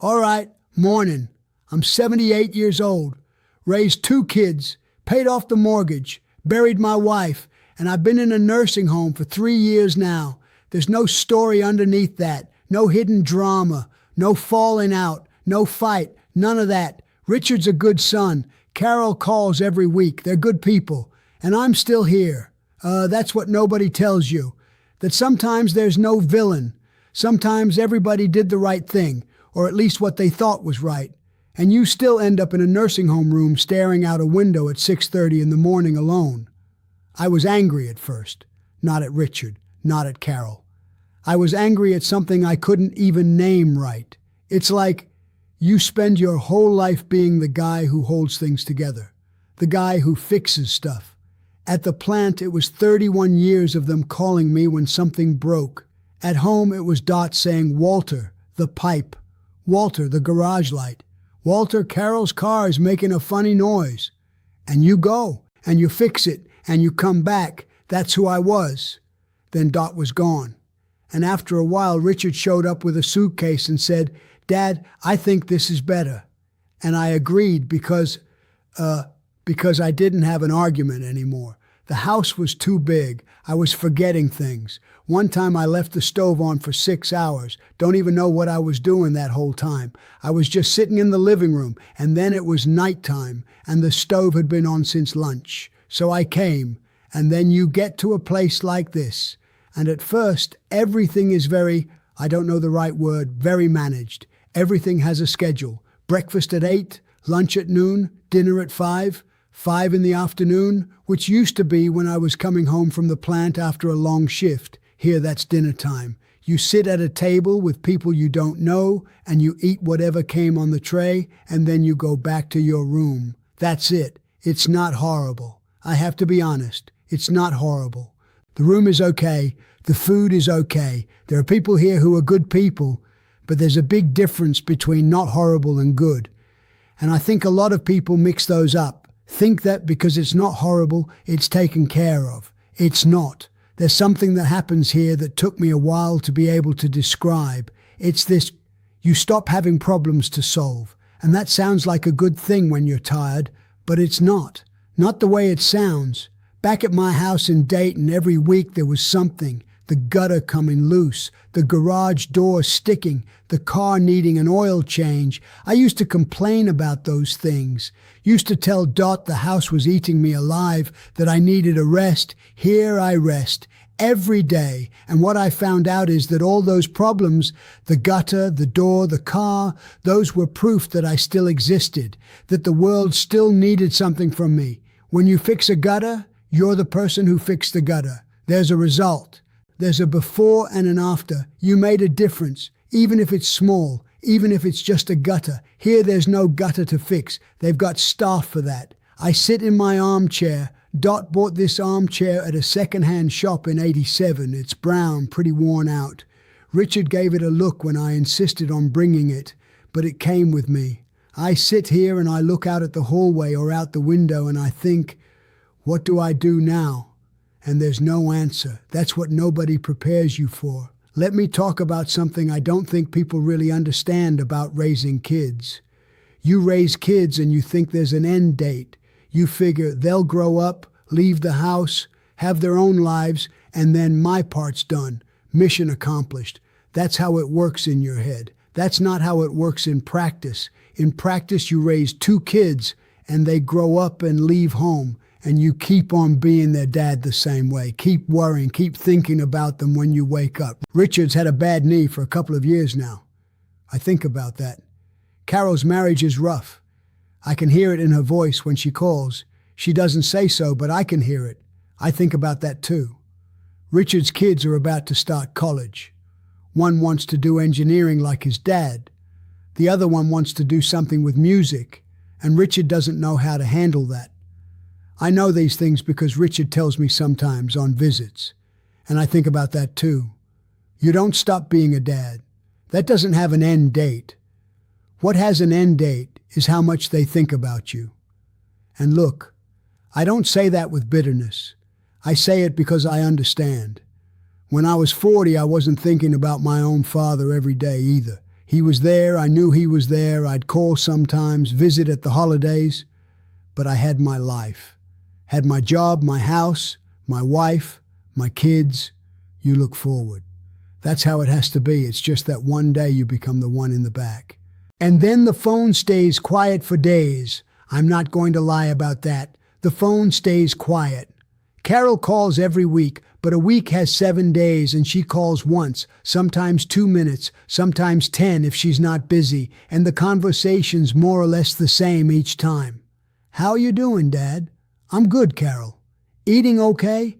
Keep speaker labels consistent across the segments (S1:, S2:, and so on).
S1: All right, morning. I'm 78 years old, raised two kids, paid off the mortgage, buried my wife, and I've been in a nursing home for 3 years now. There's no story underneath that, no hidden drama, no falling out, no fight, none of that. Richard's a good son. Carol calls every week. They're good people. And I'm still here. That's what nobody tells you. That sometimes there's no villain. Sometimes everybody did the right thing, or at least what they thought was right. And you still end up in a nursing home room staring out a window at 6:30 in the morning alone. I was angry at first. Not at Richard, not at Carol. I was angry at something I couldn't even name right. It's like you spend your whole life being the guy who holds things together, the guy who fixes stuff. At the plant, it was 31 years of them calling me when something broke. At home, it was Dot saying, "Walter, the pipe. Walter, the garage light. Walter, Carol's car is making a funny noise." And you go, and you fix it, and you come back. That's who I was. Then Dot was gone. And after a while, Richard showed up with a suitcase and said, "Dad, I think this is better." And I agreed because I didn't have an argument anymore. The house was too big. I was forgetting things. One time I left the stove on for 6 hours. Don't even know what I was doing that whole time. I was just sitting in the living room, and then it was nighttime, and the stove had been on since lunch. So I came, and then you get to a place like this. And at first, everything is I don't know the right word, very managed. Everything has a schedule. Breakfast at 8, lunch at noon, dinner at 5 in the afternoon, which used to be when I was coming home from the plant after a long shift. Here, that's dinner time. You sit at a table with people you don't know, and you eat whatever came on the tray, and then you go back to your room. That's it. It's not horrible. I have to be honest. It's not horrible. The room is okay. The food is okay. There are people here who are good people, but there's a big difference between not horrible and good. And I think a lot of people mix those up. Think that because it's not horrible, it's taken care of. It's not. There's something that happens here that took me a while to be able to describe. It's this: you stop having problems to solve. And that sounds like a good thing when you're tired, but it's not. Not the way it sounds. Back at my house in Dayton, every week there was something. The gutter coming loose, the garage door sticking, the car needing an oil change. I used to complain about those things. Used to tell Dot the house was eating me alive, that I needed a rest. Here I rest, every day. And what I found out is that all those problems, the gutter, the door, the car, those were proof that I still existed, that the world still needed something from me. When you fix a gutter, you're the person who fixed the gutter. There's a result. There's a before and an after. You made a difference, even if it's small, even if it's just a gutter. Here there's no gutter to fix. They've got staff for that. I sit in my armchair. Dot bought this armchair at a second-hand shop in '87. It's brown, pretty worn out. Richard gave it a look when I insisted on bringing it, but it came with me. I sit here and I look out at the hallway or out the window and I think, what do I do now? And there's no answer. That's what nobody prepares you for. Let me talk about something I don't think people really understand about raising kids. You raise kids and you think there's an end date. You figure they'll grow up, leave the house, have their own lives, and then my part's done. Mission accomplished. That's how it works in your head. That's not how it works in practice. In practice, you raise two kids and they grow up and leave home. And you keep on being their dad the same way. Keep worrying, keep thinking about them when you wake up. Richard's had a bad knee for a couple of years now. I think about that. Carol's marriage is rough. I can hear it in her voice when she calls. She doesn't say so, but I can hear it. I think about that too. Richard's kids are about to start college. One wants to do engineering like his dad. The other one wants to do something with music, and Richard doesn't know how to handle that. I know these things because Richard tells me sometimes on visits, and I think about that too. You don't stop being a dad. That doesn't have an end date. What has an end date is how much they think about you. And look, I don't say that with bitterness. I say it because I understand. When I was 40, I wasn't thinking about my own father every day either. He was there, I knew he was there, I'd call sometimes, visit at the holidays, but I had my life. Had my job, my house, my wife, my kids. You look forward. That's how it has to be. It's just that one day you become the one in the back. And then the phone stays quiet for days. I'm not going to lie about that. The phone stays quiet. Carol calls every week, but a week has 7 days and she calls once, sometimes 2 minutes, sometimes 10 if she's not busy, and the conversation's more or less the same each time. How you doing, Dad? I'm good, Carol. Eating okay?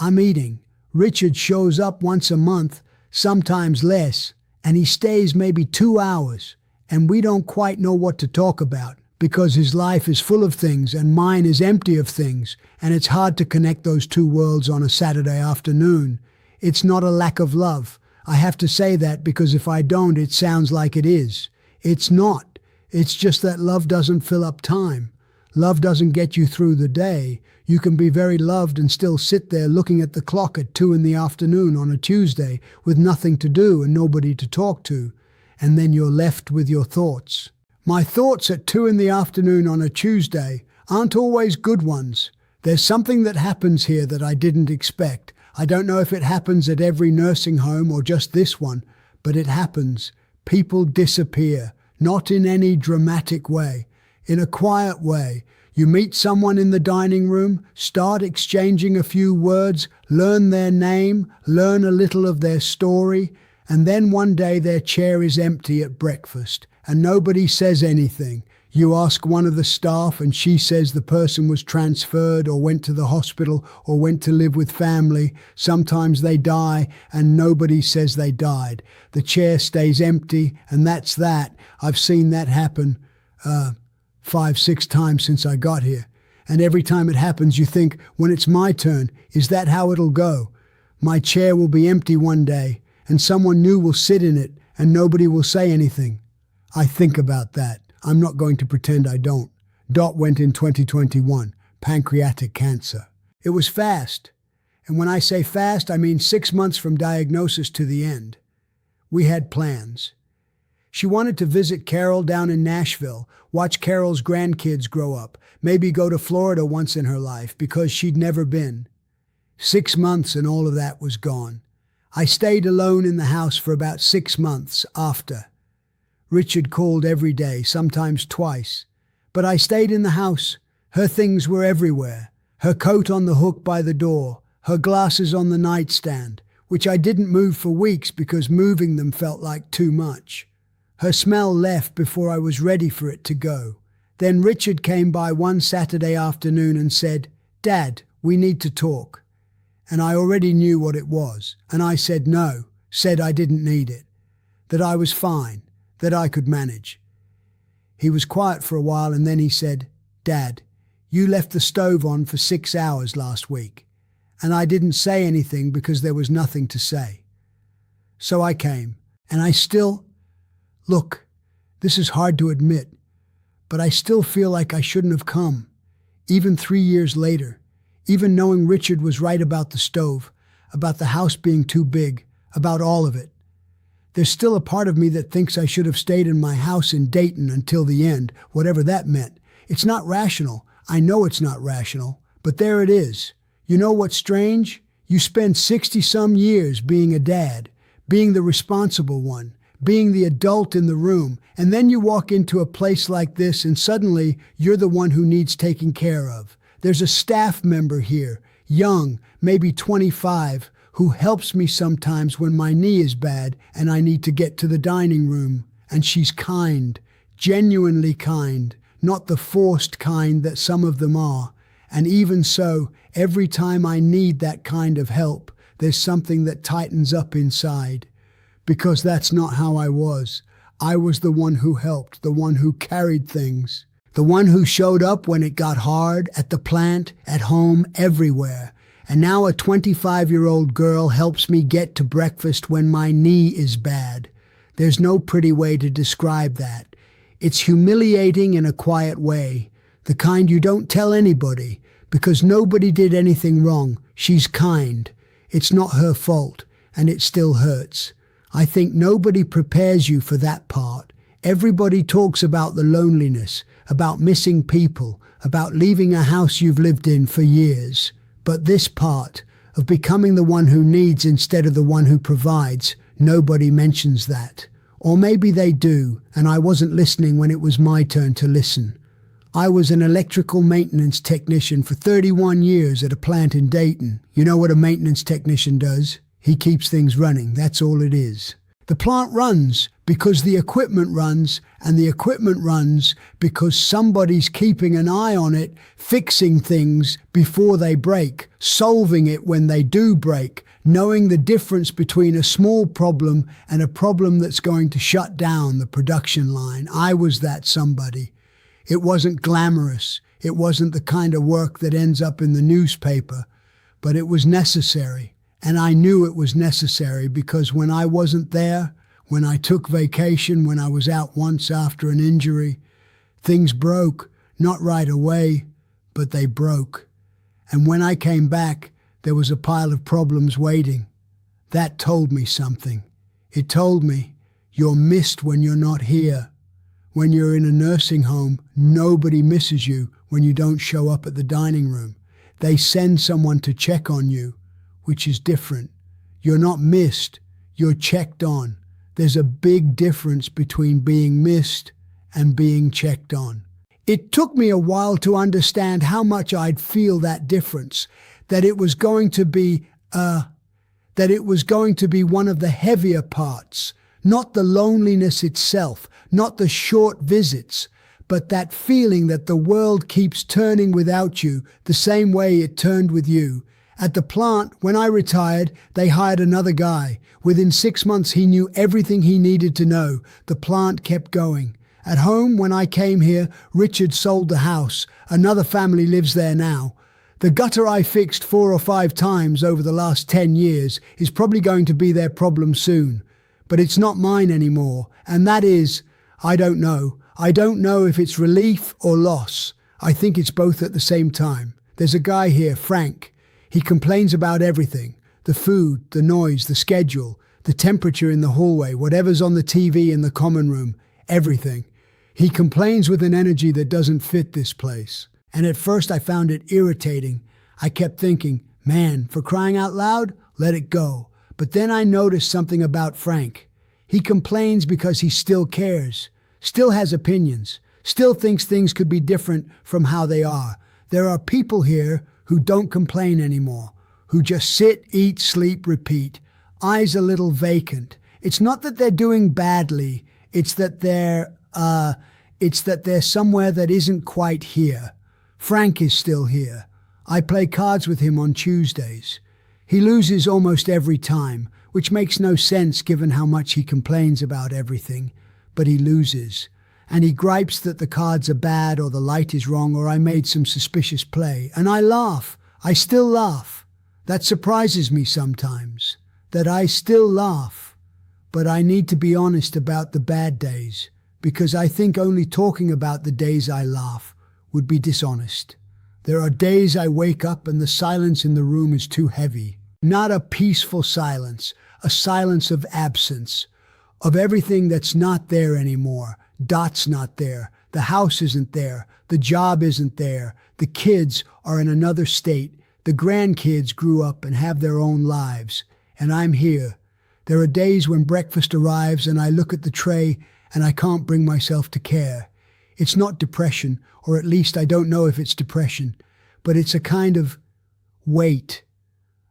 S1: I'm eating. Richard shows up once a month, sometimes less, and he stays maybe 2 hours, and we don't quite know what to talk about because his life is full of things and mine is empty of things, and it's hard to connect those two worlds on a Saturday afternoon. It's not a lack of love. I have to say that because if I don't, it sounds like it is. It's not. It's just that love doesn't fill up time. Love doesn't get you through the day. You can be very loved and still sit there looking at the clock at 2 p.m. on a Tuesday with nothing to do and nobody to talk to, and then you're left with your thoughts. My thoughts at 2 p.m. on a Tuesday aren't always good ones. There's something that happens here that I didn't expect. I don't know if it happens at every nursing home or just this one, but it happens. People disappear, not in any dramatic way, in a quiet way. You meet someone in the dining room, start exchanging a few words, learn their name, learn a little of their story, and then one day their chair is empty at breakfast, and nobody says anything. You ask one of the staff and she says the person was transferred or went to the hospital or went to live with family. Sometimes they die and nobody says they died. The chair stays empty and that's that. I've seen that happen 5-6 times since I got here. And every time it happens you think, when it's my turn, is that how it'll go? My chair will be empty one day and someone new will sit in it and nobody will say anything. I think about that. I'm not going to pretend I don't. Dot went in 2021, pancreatic cancer. It was fast. And when I say fast, I mean 6 months from diagnosis to the end. We had plans. She wanted to visit Carol down in Nashville, watch Carol's grandkids grow up, maybe go to Florida once in her life because she'd never been. 6 months and all of that was gone. I stayed alone in the house for about 6 months after. Richard called every day, sometimes twice. But I stayed in the house. Her things were everywhere. Her coat on the hook by the door, her glasses on the nightstand, which I didn't move for weeks because moving them felt like too much. Her smell left before I was ready for it to go. Then Richard came by one Saturday afternoon and said, "Dad, we need to talk." And I already knew what it was. And I said no, said I didn't need it, that I was fine, that I could manage. He was quiet for a while and then he said, "Dad, you left the stove on for 6 hours last week." And I didn't say anything because there was nothing to say. So I came, and I still, look, this is hard to admit, but I still feel like I shouldn't have come, even 3 years later, even knowing Richard was right about the stove, about the house being too big, about all of it. There's still a part of me that thinks I should have stayed in my house in Dayton until the end, whatever that meant. It's not rational. I know it's not rational, but there it is. You know what's strange? You spend 60-some years being a dad, being the responsible one, being the adult in the room, and then you walk into a place like this and suddenly you're the one who needs taking care of. There's a staff member here, young, maybe 25, who helps me sometimes when my knee is bad and I need to get to the dining room. And she's kind, genuinely kind, not the forced kind that some of them are. And even so, every time I need that kind of help, there's something that tightens up inside. Because that's not how I was. I was the one who helped, the one who carried things, the one who showed up when it got hard, at the plant, at home, everywhere. And now a 25-year-old girl helps me get to breakfast when my knee is bad. There's no pretty way to describe that. It's humiliating in a quiet way, the kind you don't tell anybody, because nobody did anything wrong. She's kind. It's not her fault, and it still hurts. I think nobody prepares you for that part. Everybody talks about the loneliness, about missing people, about leaving a house you've lived in for years. But this part, of becoming the one who needs instead of the one who provides, nobody mentions that. Or maybe they do, and I wasn't listening when it was my turn to listen. I was an electrical maintenance technician for 31 years at a plant in Dayton. You know what a maintenance technician does? He keeps things running. That's all it is. The plant runs because the equipment runs, and the equipment runs because somebody's keeping an eye on it, fixing things before they break, solving it when they do break, knowing the difference between a small problem and a problem that's going to shut down the production line. I was that somebody. It wasn't glamorous. It wasn't the kind of work that ends up in the newspaper, but it was necessary. And I knew it was necessary because when I wasn't there, when I took vacation, when I was out once after an injury, things broke, not right away, but they broke. And when I came back, there was a pile of problems waiting. That told me something. It told me, you're missed when you're not here. When you're in a nursing home, nobody misses you when you don't show up at the dining room. They send someone to check on you, which is different. You're not missed, you're checked on. There's a big difference between being missed and being checked on. It took me a while to understand how much I'd feel that difference, that it was going to be one of the heavier parts, not the loneliness itself, not the short visits, but that feeling that the world keeps turning without you the same way it turned with you. At the plant, when I retired, they hired another guy. Within 6 months, he knew everything he needed to know. The plant kept going. At home, when I came here, Richard sold the house. Another family lives there now. The gutter I fixed 4 or 5 times over the last 10 years is probably going to be their problem soon. But it's not mine anymore. And that is, I don't know. I don't know if it's relief or loss. I think it's both at the same time. There's a guy here, Frank. He complains about everything. The food, the noise, the schedule, the temperature in the hallway, whatever's on the TV in the common room, everything. He complains with an energy that doesn't fit this place. And at first I found it irritating. I kept thinking, man, for crying out loud, let it go. But then I noticed something about Frank. He complains because he still cares, still has opinions, still thinks things could be different from how they are. There are people here who don't complain anymore, who just sit, eat, sleep, repeat, eyes a little vacant. It's not that they're doing badly, it's that they're somewhere that isn't quite here. Frank is still here. I play cards with him on Tuesdays. He loses almost every time, which makes no sense given how much he complains about everything, but he loses. And he gripes that the cards are bad or the light is wrong or I made some suspicious play. And I laugh. I still laugh. That surprises me sometimes, that I still laugh. But I need to be honest about the bad days, because I think only talking about the days I laugh would be dishonest. There are days I wake up and the silence in the room is too heavy. Not a peaceful silence, a silence of absence, of everything that's not there anymore. Dot's not there. The house isn't there. The job isn't there. The kids are in another state. The grandkids grew up and have their own lives. And I'm here. There are days when breakfast arrives and I look at the tray and I can't bring myself to care. It's not depression, or at least I don't know if it's depression, but it's a kind of weight,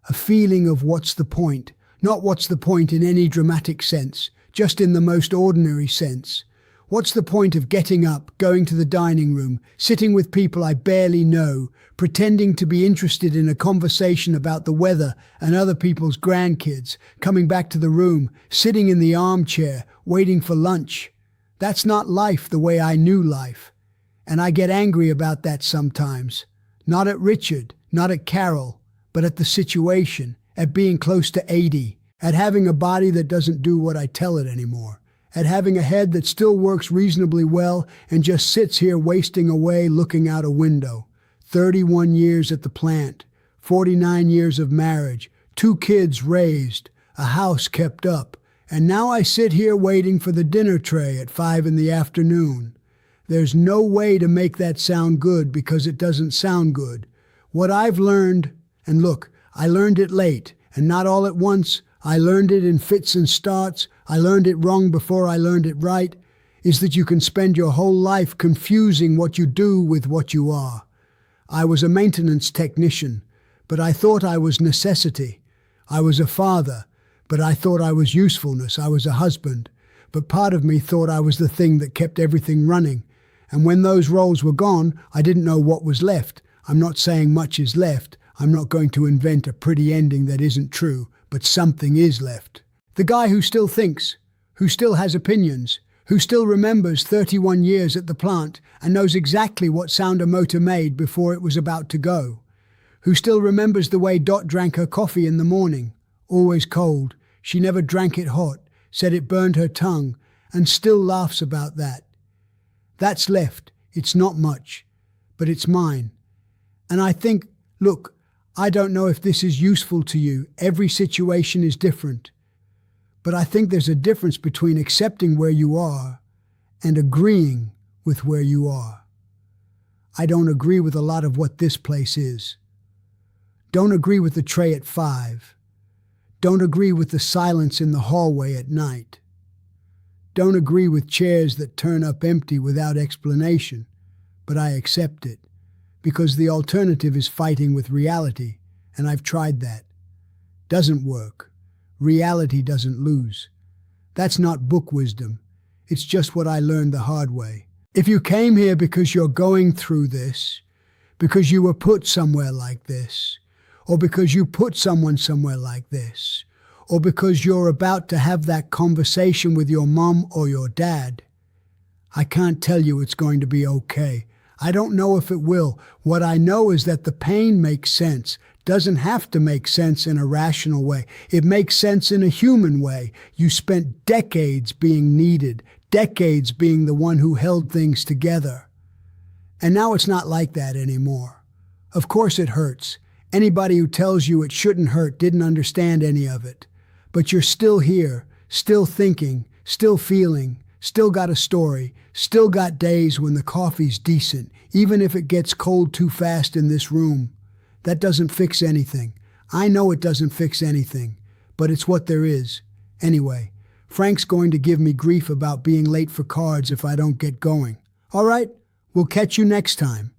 S1: a feeling of what's the point. Not what's the point in any dramatic sense, just in the most ordinary sense. What's the point of getting up, going to the dining room, sitting with people I barely know, pretending to be interested in a conversation about the weather and other people's grandkids, coming back to the room, sitting in the armchair, waiting for lunch? That's not life the way I knew life. And I get angry about that sometimes. Not at Richard, not at Carol, but at the situation, at being close to 80, at having a body that doesn't do what I tell it anymore, at having a head that still works reasonably well and just sits here wasting away looking out a window. 31 years at the plant, 49 years of marriage, 2 kids raised, a house kept up, And now I sit here waiting for the dinner tray at 5 in the afternoon. There's no way to make that sound good because it doesn't sound good. What I've learned, and look, I learned it late, and not all at once. I learned it in fits and starts. I learned it wrong before I learned it right, is that you can spend your whole life confusing what you do with what you are. I was a maintenance technician, but I thought I was necessity. I was a father, but I thought I was usefulness. I was a husband, but part of me thought I was the thing that kept everything running. And when those roles were gone, I didn't know what was left. I'm not saying much is left. I'm not going to invent a pretty ending that isn't true, but something is left. The guy who still thinks, who still has opinions, who still remembers 31 years at the plant and knows exactly what sound a motor made before it was about to go, who still remembers the way Dot drank her coffee in the morning, always cold. She never drank it hot, said it burned her tongue, and still laughs about that. That's left. It's not much, but it's mine. And I think, look, I don't know if this is useful to you. Every situation is different. But I think there's a difference between accepting where you are and agreeing with where you are. I don't agree with a lot of what this place is. Don't agree with the tray at 5. Don't agree with the silence in the hallway at night. Don't agree with chairs that turn up empty without explanation, but I accept it, because the alternative is fighting with reality, and I've tried that. Doesn't work. Reality doesn't lose. That's not book wisdom. It's just what I learned the hard way. If you came here because you're going through this, because you were put somewhere like this, or because you put someone somewhere like this, or because you're about to have that conversation with your mom or your dad, I can't tell you it's going to be okay. I don't know if it will. What I know is that the pain makes sense. Doesn't have to make sense in a rational way. It makes sense in a human way. You spent decades being needed, decades being the one who held things together. And now it's not like that anymore. Of course it hurts. Anybody who tells you it shouldn't hurt didn't understand any of it. But you're still here, still thinking, still feeling, still got a story, still got days when the coffee's decent, even if it gets cold too fast in this room. That doesn't fix anything. I know it doesn't fix anything, but it's what there is. Anyway, Frank's going to give me grief about being late for cards if I don't get going. All right, we'll catch you next time.